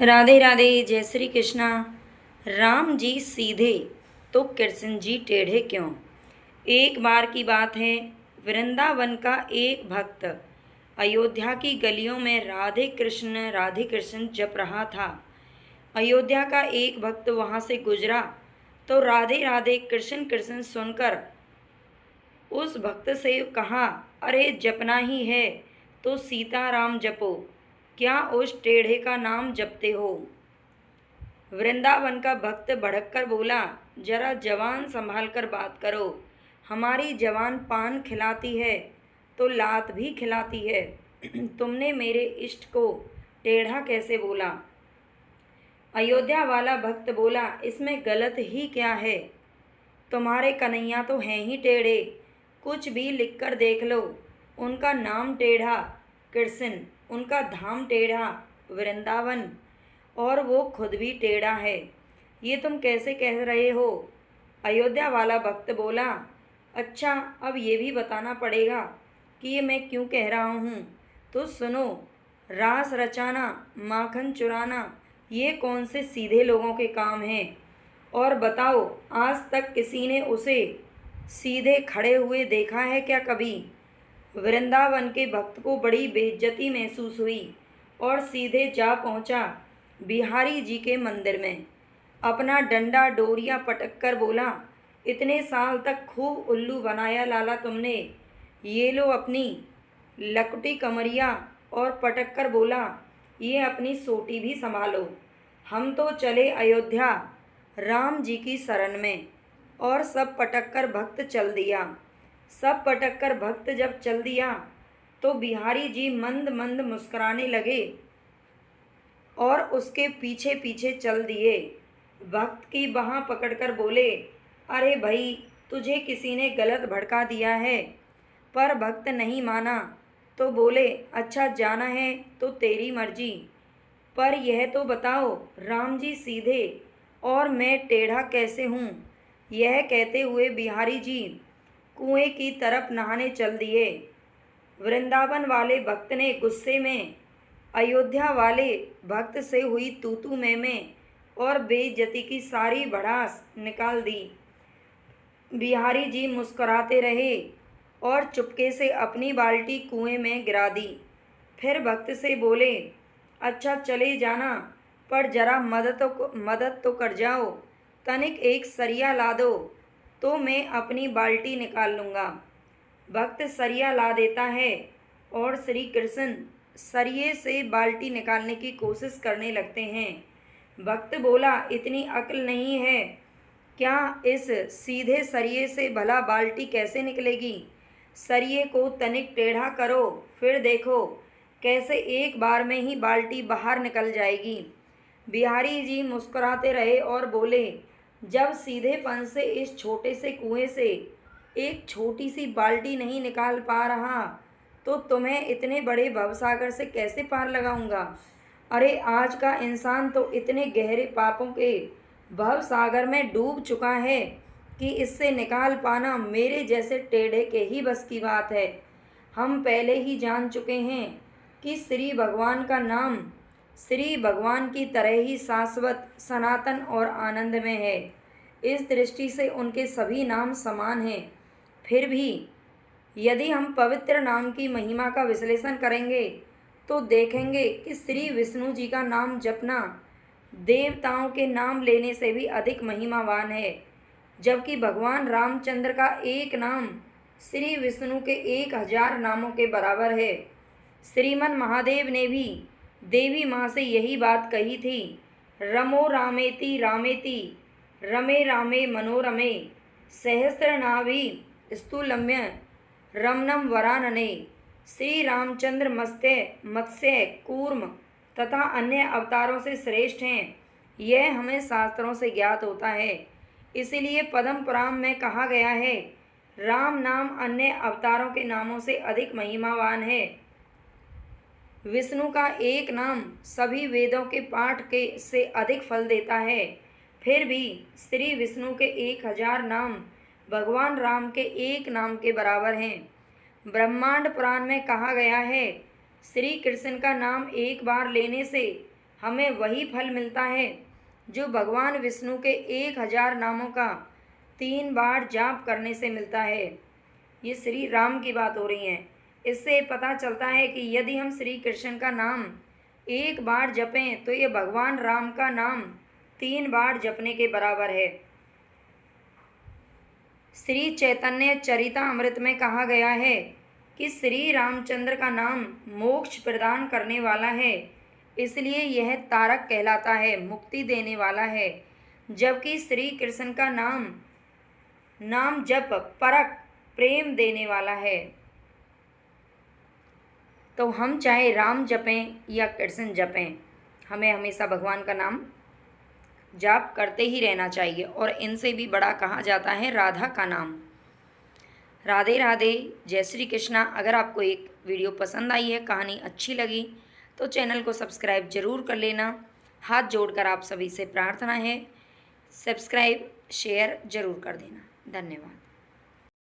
राधे राधे। जय श्री कृष्णा। राम जी सीधे तो कृष्ण जी टेढ़े क्यों। एक बार की बात है, वृंदावन का एक भक्त अयोध्या की गलियों में राधे कृष्ण जप रहा था। अयोध्या का एक भक्त वहां से गुजरा तो राधे राधे कृष्ण कृष्ण सुनकर उस भक्त से कहा, अरे जपना ही है तो सीताराम जपो, क्या उस टेढ़े का नाम जपते हो। वृंदावन का भक्त भड़क कर बोला, जरा जवान संभाल कर बात करो, हमारी जवान पान खिलाती है तो लात भी खिलाती है। तुमने मेरे इष्ट को टेढ़ा कैसे बोला। अयोध्या वाला भक्त बोला, इसमें गलत ही क्या है, तुम्हारे कन्हैया तो हैं ही टेढ़े, कुछ भी लिख कर देख लो, उनका नाम टेढ़ा कृष्ण, उनका धाम टेढ़ा वृंदावन, और वो खुद भी टेढ़ा है, ये तुम कैसे कह रहे हो। अयोध्या वाला भक्त बोला, अच्छा अब ये भी बताना पड़ेगा कि ये मैं क्यों कह रहा हूँ, तो सुनो। रास रचाना, माखन चुराना, ये कौन से सीधे लोगों के काम हैं। और बताओ, आज तक किसी ने उसे सीधे खड़े हुए देखा है क्या कभी। वृंदावन के भक्त को बड़ी बेइज्जती महसूस हुई और सीधे जा पहुंचा बिहारी जी के मंदिर में। अपना डंडा डोरिया पटक कर बोला, इतने साल तक खूब उल्लू बनाया लाला तुमने, ये लो अपनी लकटी कमरिया, और पटक कर बोला, ये अपनी सोटी भी संभालो, हम तो चले अयोध्या राम जी की शरण में। और सब पटक कर भक्त चल दिया। सब पटक कर भक्त जब चल दिया तो बिहारी जी मंद मंद मुस्कुराने लगे और उसके पीछे पीछे चल दिए। भक्त की बाँह पकड़कर बोले, अरे भाई, तुझे किसी ने गलत भड़का दिया है। पर भक्त नहीं माना तो बोले, अच्छा जाना है तो तेरी मर्जी, पर यह तो बताओ राम जी सीधे और मैं टेढ़ा कैसे हूँ। यह कहते हुए बिहारी जी कुएं की तरफ नहाने चल दिए। वृंदावन वाले भक्त ने गुस्से में अयोध्या वाले भक्त से हुई तू मैं और बेइज्जती की सारी भड़ास निकाल दी। बिहारी जी मुस्कुराते रहे और चुपके से अपनी बाल्टी कुएं में गिरा दी। फिर भक्त से बोले, अच्छा चले जाना, पर जरा मदद तो कर जाओ, तनिक एक सरिया ला दो तो मैं अपनी बाल्टी निकाल लूँगा। भक्त सरिया ला देता है और श्री कृष्ण सरिये से बाल्टी निकालने की कोशिश करने लगते हैं। भक्त बोला, इतनी अक्ल नहीं है क्या, इस सीधे सरिये से भला बाल्टी कैसे निकलेगी। सरिये को तनिक टेढ़ा करो, फिर देखो कैसे एक बार में ही बाल्टी बाहर निकल जाएगी। बिहारी जी मुस्कुराते रहे और बोले, जब सीधेपन से इस छोटे से कुएं से एक छोटी सी बाल्टी नहीं निकाल पा रहा तो तुम्हें इतने बड़े भवसागर से कैसे पार लगाऊंगा। अरे आज का इंसान तो इतने गहरे पापों के भवसागर में डूब चुका है कि इससे निकाल पाना मेरे जैसे टेढ़े के ही बस की बात है। हम पहले ही जान चुके हैं कि श्री भगवान का नाम श्री भगवान की तरह ही शाश्वत, सनातन और आनंदमय है। इस दृष्टि से उनके सभी नाम समान हैं। फिर भी यदि हम पवित्र नाम की महिमा का विश्लेषण करेंगे तो देखेंगे कि श्री विष्णु जी का नाम जपना देवताओं के नाम लेने से भी अधिक महिमावान है, जबकि भगवान रामचंद्र का एक नाम श्री विष्णु के 1000 नामों के बराबर है। श्रीमन महादेव ने भी देवी माँ से यही बात कही थी, रमो रामेति रामेति रमे रामे मनोरमे सहस्रनाभि स्तुलम्य रमणम वरानने। श्री रामचंद्र मत्स्य कूर्म तथा अन्य अवतारों से श्रेष्ठ हैं, यह हमें शास्त्रों से ज्ञात होता है। इसीलिए पद्म पुराण में कहा गया है, राम नाम अन्य अवतारों के नामों से अधिक महिमावान है। विष्णु का एक नाम सभी वेदों के पाठ के से अधिक फल देता है। फिर भी श्री विष्णु के 1000 नाम भगवान राम के एक नाम के बराबर हैं। ब्रह्मांड पुराण में कहा गया है, श्री कृष्ण का नाम एक बार लेने से हमें वही फल मिलता है जो भगवान विष्णु के 1000 नामों का 3 बार जाप करने से मिलता है। ये श्री राम की बात हो रही है। इससे पता चलता है कि यदि हम श्री कृष्ण का नाम 1 बार जपें तो ये भगवान राम का नाम 3 बार जपने के बराबर है। श्री चैतन्य चरितामृत में कहा गया है कि श्री रामचंद्र का नाम मोक्ष प्रदान करने वाला है, इसलिए यह तारक कहलाता है, मुक्ति देने वाला है। जबकि श्री कृष्ण का नाम जप परक प्रेम देने वाला है। तो हम चाहे राम जपें या कृष्ण जपें, हमें हमेशा भगवान का नाम जाप करते ही रहना चाहिए। और इनसे भी बड़ा कहा जाता है राधा का नाम। राधे राधे, जय श्री कृष्णा। अगर आपको एक वीडियो पसंद आई है, कहानी अच्छी लगी, तो चैनल को सब्सक्राइब जरूर कर लेना। हाथ जोड़कर आप सभी से प्रार्थना है, सब्सक्राइब शेयर जरूर कर देना। धन्यवाद।